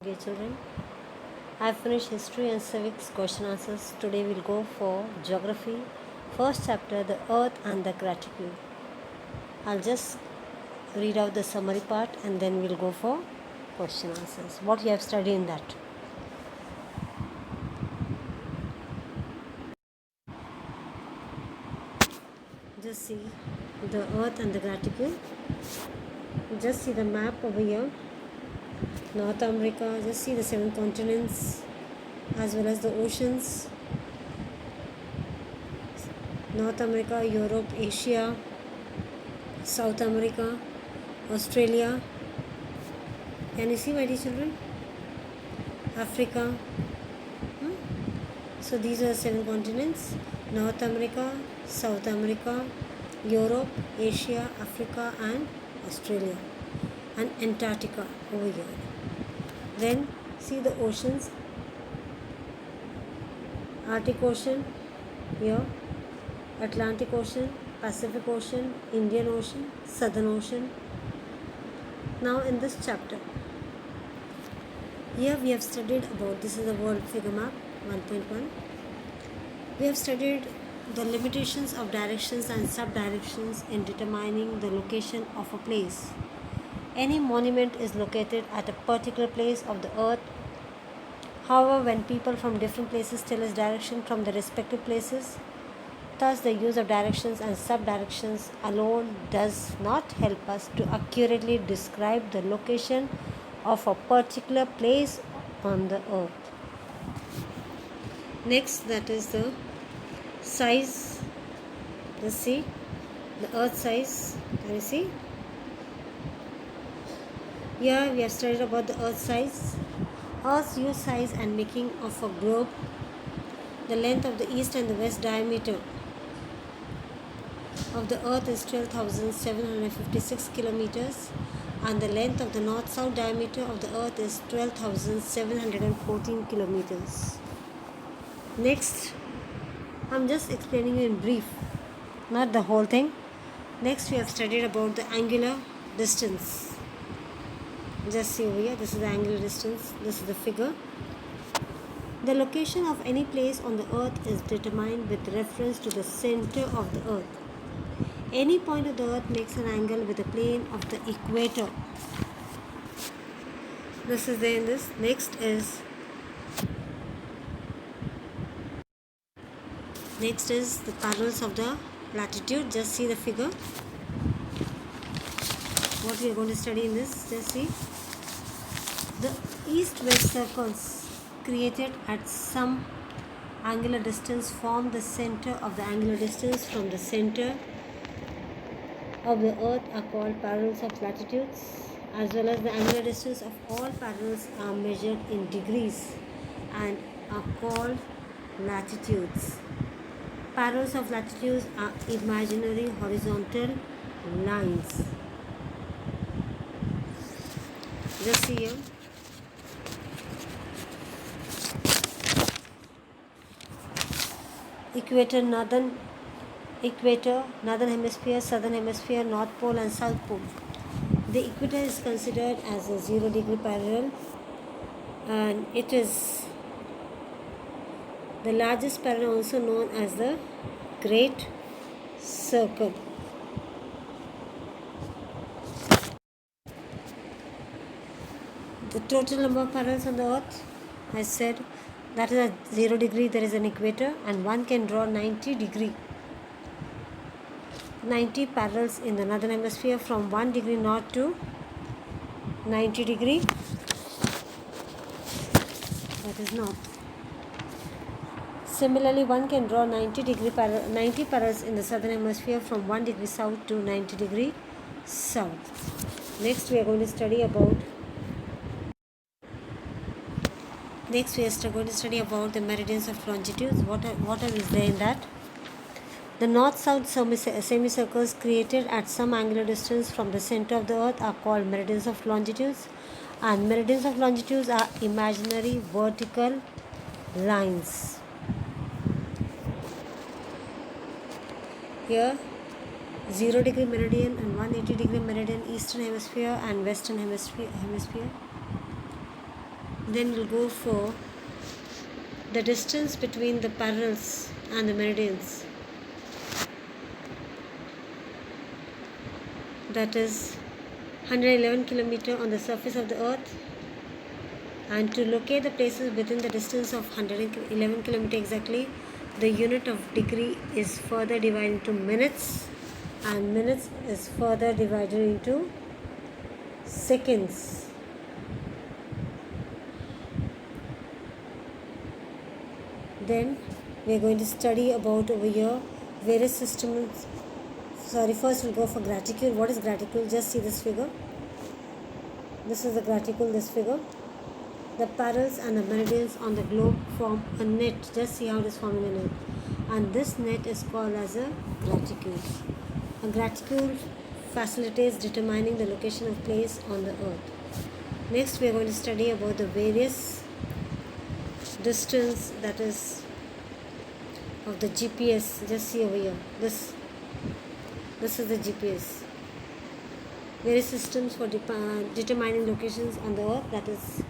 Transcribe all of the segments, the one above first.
Dear children, I finished history and civics question answers. Today we'll go for geography. First chapter, the earth and the gratitude. I'll just read out the summary part and then we'll go for question answers. What you have studied in that. Just see the earth and the gratitude. Just see the map over here. North America, just see the 7 continents as well as the oceans. North America, Europe, Asia, South America, Australia. Can you see, my dear children? Africa. So these are the 7 continents: North America, South America, Europe, Asia, Africa, and Australia, and Antarctica over here. Then see the oceans: Arctic Ocean here, Atlantic Ocean, Pacific Ocean, Indian Ocean, Southern Ocean. Now in this chapter, here we have studied about, this is the world figure map 1.1. We have studied the limitations of directions and subdirections in determining the location of a place. Any monument is located at a particular place of the earth. However, when people from different places tell us direction from the respective places, thus the use of directions and subdirections alone does not help us to accurately describe the location of a particular place on the earth. Next, that is the size. Let's see the earth size. Can you see? Here we have studied about the earth size. Earth's use, size and making of a globe. The length of the east and the west diameter of the earth is 12,756 kilometers, and the length of the north-south diameter of the earth is 12,714 kilometers. Next, I'm just explaining you in brief, not the whole thing. Next, we have studied about the angular distance. Just see over here, this is the angular distance, this is the figure. The location of any place on the earth is determined with reference to the center of the earth. Any point of the earth makes an angle with the plane of the equator. This is there in this. Next is the parallels of the latitude. Just see the figure. What we are going to study in this, just see. The east-west circles created at some angular distance form the center of the angular distance from the center of the earth are called parallels of latitudes, as well as the angular distance of all parallels are measured in degrees and are called latitudes. Parallels of latitudes are imaginary horizontal lines. Just see here. Equator, northern hemisphere, southern hemisphere, north pole and south pole. The equator is considered as a 0-degree parallel, and it is the largest parallel, also known as the Great Circle. The total number of parallels on the earth, I said, that is at 0 degree there is an equator, and one can draw 90 parallels in the northern hemisphere from 1 degree north to 90 degree, that is north. Similarly, one can draw 90 parallels in the southern hemisphere from 1 degree south to 90 degree south. Next, we are going to study about the meridians of longitudes. What is there in that? The north-south semicircles created at some angular distance from the center of the earth are called meridians of longitudes, and meridians of longitudes are imaginary vertical lines. Here, 0-degree meridian and 180-degree meridian, eastern hemisphere and western hemisphere. Then we'll go for the distance between the parallels and the meridians. That is 111 kilometer on the surface of the earth. And to locate the places within the distance of 111 kilometer exactly, the unit of degree is further divided into minutes, and minutes is further divided into seconds. Then we are going to study about over here various systems. First we'll go for graticule. What is graticule? Just see this figure. This is the graticule, this figure. The parallels and the meridians on the globe form a net. Just see how it is forming a net. And this net is called as a graticule. A graticule facilitates determining the location of place on the earth. Next we are going to study about the various distance, that is of the GPS. Just see over here. This is the GPS. Various systems for determining locations on the earth, that is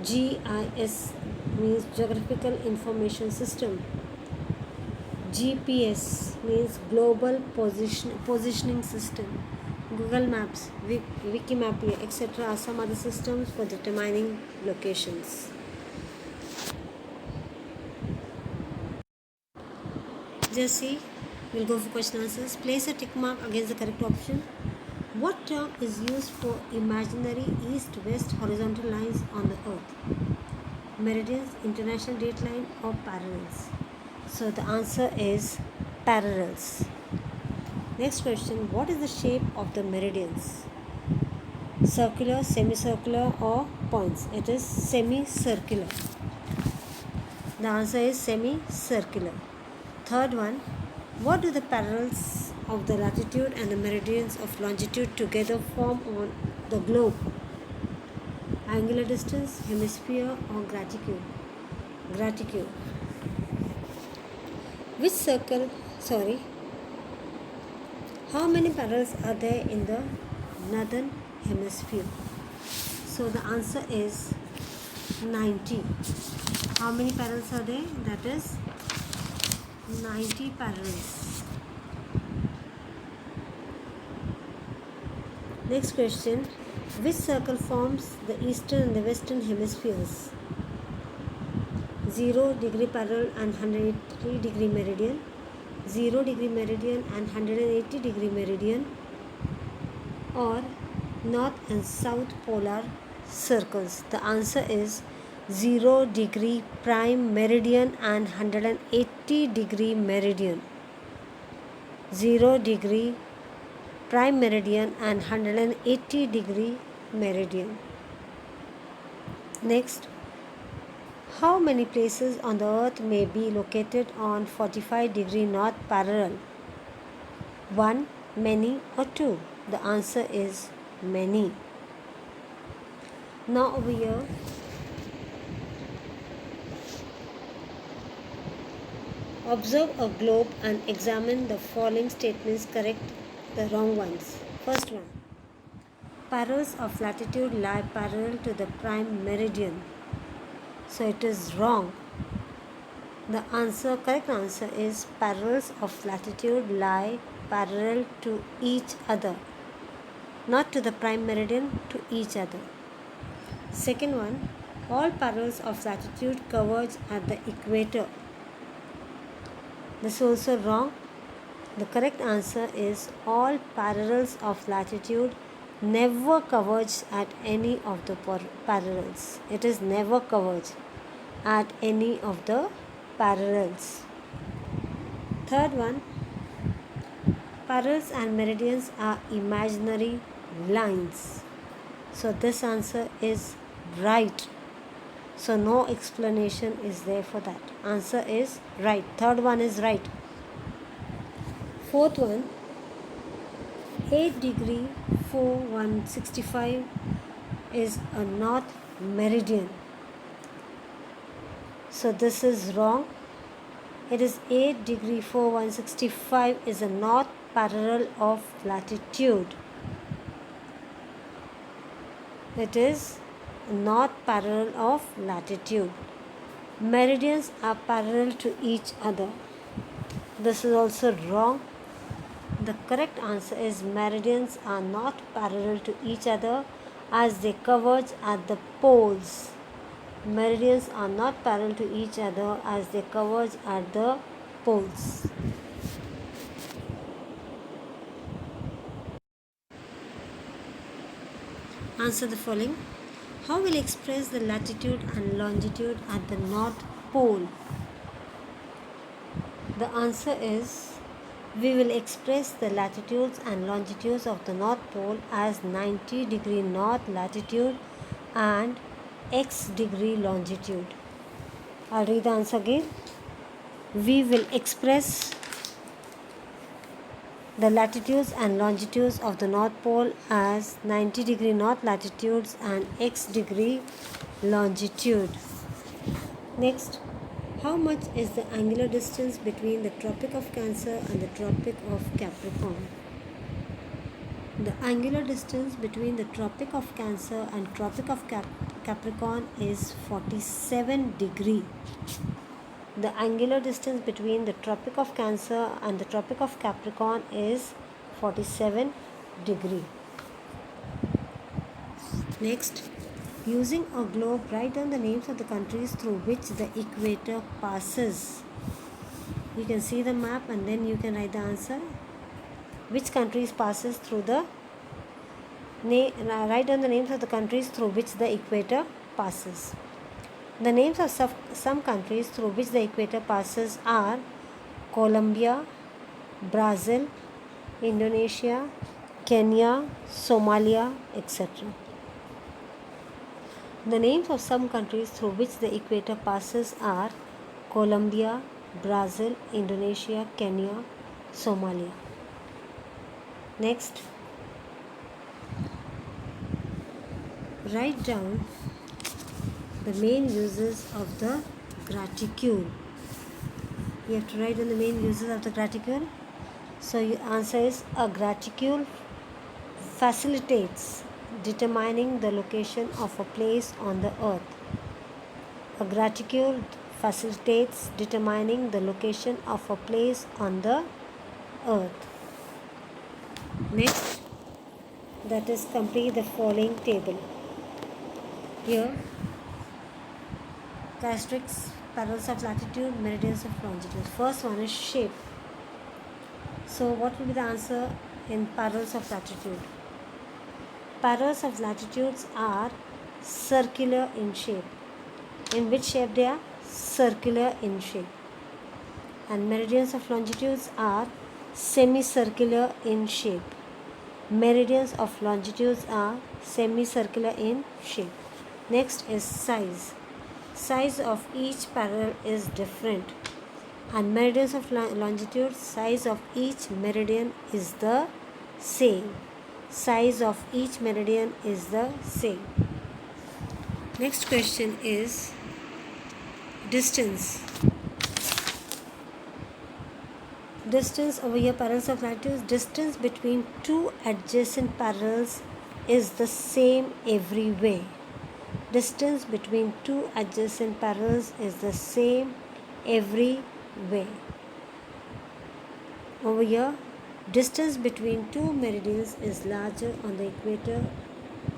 GIS means Geographical Information System. GPS means Global Positioning System. Google Maps, Wikimap, etc. are some other systems for determining locations. Just see, we'll go for question answers. Place a tick mark against the correct option. What term is used for imaginary east-west horizontal lines on the earth? Meridians, international date line, or parallels? So the answer is parallels. Next question, what is the shape of the meridians? Circular, semicircular, or points? It is semicircular. The answer is semicircular. Third one, what do the parallels of the latitude and the meridians of longitude together form on the globe? Angular distance, hemisphere, or graticule? Graticule. How many parallels are there in the northern hemisphere? So the answer is 90. How many parallels are there? That is 90 parallels. Next question, which circle forms the eastern and the western hemispheres? 0 degree parallel and 180 degree meridian, 0 degree meridian and 180 degree meridian, or north and south polar circles? The answer is 0 degree prime meridian and 180 degree meridian. 0 degree prime meridian and 180 degree meridian. Next, how many places on the earth may be located on 45 degree north parallel? 1, many, or 2? The answer is many. Now over here, observe a globe and examine the following statements, correct the wrong ones. First one, parallels of latitude lie parallel to the prime meridian. So it is wrong. The correct answer is parallels of latitude lie parallel to each other, not to the prime meridian, to each other. Second one, all parallels of latitude converge at the equator. This is also wrong. The correct answer is all parallels of latitude never converge at any of the parallels. It is never converge at any of the parallels. Third one, parallels and meridians are imaginary lines. So this answer is right. So no explanation is there for that. Answer is right. Third one is right. Fourth one, 8 degree 4165 is a north meridian. So this is wrong. It is 8 degree 4165 is a north parallel of latitude. It is not parallel of latitude. Meridians are parallel to each other. This is also wrong. The correct answer is meridians are not parallel to each other as they converge at the poles. Meridians are not parallel to each other as they converge at the poles. Answer the following. How will express the latitude and longitude at the North Pole? The answer is we will express the latitudes and longitudes of the North Pole as 90 degree north latitude and x degree longitude. I'll read the answer again. We will express the latitudes and longitudes of the North Pole as 90 degree north latitudes and x degree longitude. Next, how much is the angular distance between the Tropic of Cancer and the Tropic of Capricorn? The angular distance between the Tropic of Cancer and Tropic of Capricorn is 47 degree. The angular distance between the Tropic of Cancer and the Tropic of Capricorn is 47 degree. Next, using a globe, write down the names of the countries through which the equator passes. You can see the map and then you can write the answer. Which countries passes through the write down the names of the countries through which the equator passes. The names of some countries through which the equator passes are Colombia, Brazil, Indonesia, Kenya, Somalia, etc. The names of some countries through which the equator passes are Colombia, Brazil, Indonesia, Kenya, Somalia. Next, write down the main uses of the graticule. You have to write down the main uses of the graticule. So your answer is a graticule facilitates determining the location of a place on the earth. A graticule facilitates determining the location of a place on the earth. Next, that is complete the following table. Here, characteristics, parallels of latitude, meridians of longitude. First one is shape. So what will be the answer in parallels of latitude? Parallels of latitudes are circular in shape. In which shape they are? Circular in shape. And meridians of longitudes are semicircular in shape. Meridians of longitudes are semicircular in shape. Next is size. Size of each parallel is different. And meridians of longitude, size of each meridian is the same. Size of each meridian is the same. Next question is distance. Distance over here, parallels of latitudes. Distance between two adjacent parallels is the same every way. Distance between two adjacent parallels is the same every way. Over here, distance between two meridians is larger on the equator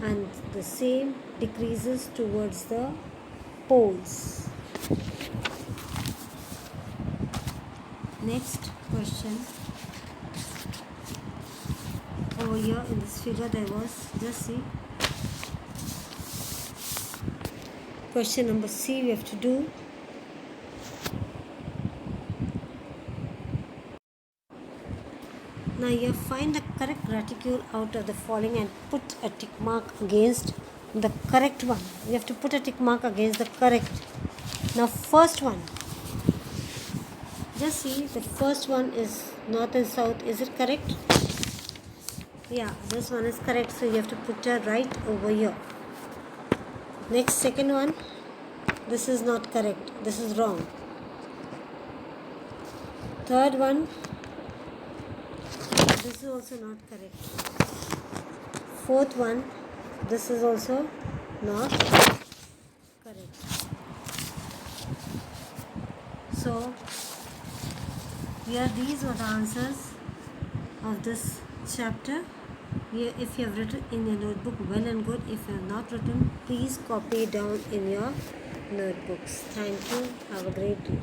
and the same decreases towards the poles. Next question. Over here in this figure there was, just see. Question number C we have to do. Now you find the correct graticule out of the following and put a tick mark against the correct one. You have to put a tick mark against the correct. Now first one. Just see, the first one is north and south. Is it correct? Yeah, this one is correct. So you have to put a right over here. Next, second one. This is not correct. This is wrong. Third one. This is also not correct. Fourth one. This is also not correct. So here these were the answers of this chapter. If you have written in your notebook, well and good. If you have not written, please copy it down in your notebooks. Thank you. Have a great day.